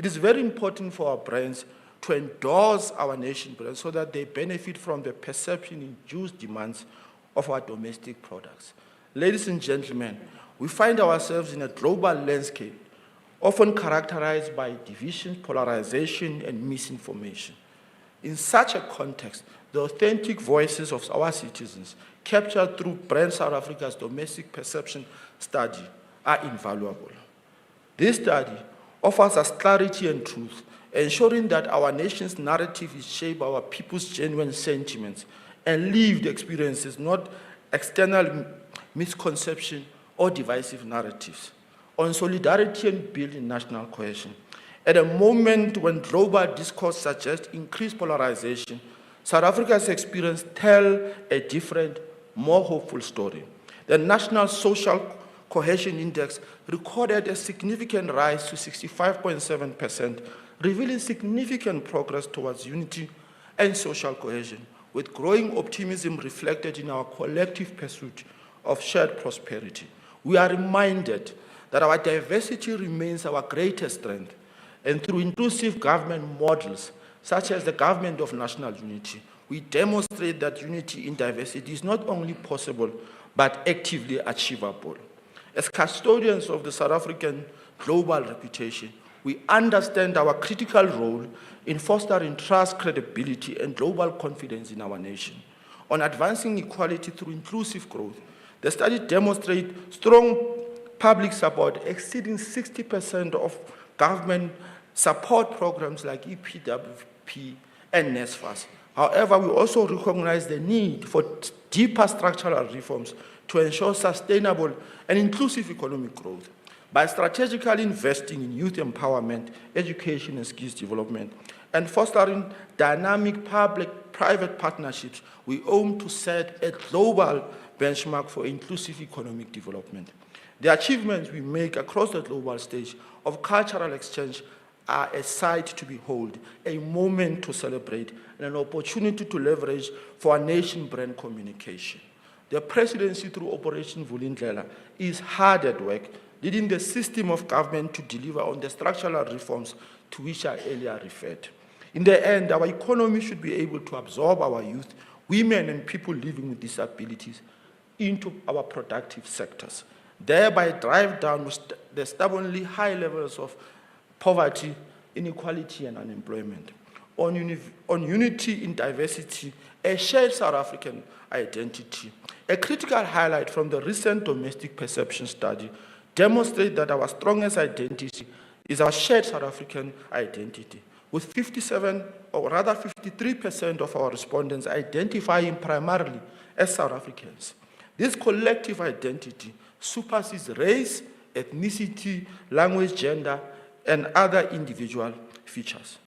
It is very important for our brands to endorse our nation brands so that they benefit from the perception-induced demands of our domestic products. Ladies and gentlemen, we find ourselves in a global landscape often characterized by division, polarization, and misinformation. In such a context, the authentic voices of our citizens, captured through Brand South Africa's domestic perception study, are invaluable. This study offers us clarity and truth, ensuring that our nation's narrative is shaped by our people's genuine sentiments and lived experiences, not external misconception or divisive narratives. On solidarity and building national cohesion. At a moment when global discourse suggests increased polarization, South Africa's experience tells a different, more hopeful story. The National Social Cohesion Index recorded a significant rise to 65.7%, revealing significant progress towards unity and social cohesion, with growing optimism reflected in our collective pursuit of shared prosperity. We are reminded that our diversity remains our greatest strength, and through inclusive government models, such as the Government of National Unity, we demonstrate that unity in diversity is not only possible, but actively achievable. As custodians of the South African global reputation, we understand our critical role in fostering trust, credibility, and global confidence in our nation. On advancing equality through inclusive growth, the study demonstrates strong public support, exceeding 60% of government support programs like EPWP and NSFAS. However, we also recognize the need for deeper structural reforms to ensure sustainable and inclusive economic growth. By strategically investing in youth empowerment, education and skills development, and fostering dynamic public-private partnerships, we aim to set a global benchmark for inclusive economic development. The achievements we make across the global stage of cultural exchange are a sight to behold, a moment to celebrate, and an opportunity to leverage for our nation brand communication. The presidency through Operation Vulindlela is hard at work, leading the system of government to deliver on the structural reforms to which I earlier referred. In the end, our economy should be able to absorb our youth, women, and people living with disabilities into our productive sectors, thereby drive down the stubbornly high levels of poverty, inequality, and unemployment. On unity in diversity, a shared South African identity. A critical highlight from the recent domestic perception study demonstrates that our strongest identity is our shared South African identity, with 53% of our respondents identifying primarily as South Africans. This collective identity supersedes race, ethnicity, language, gender, and other individual features.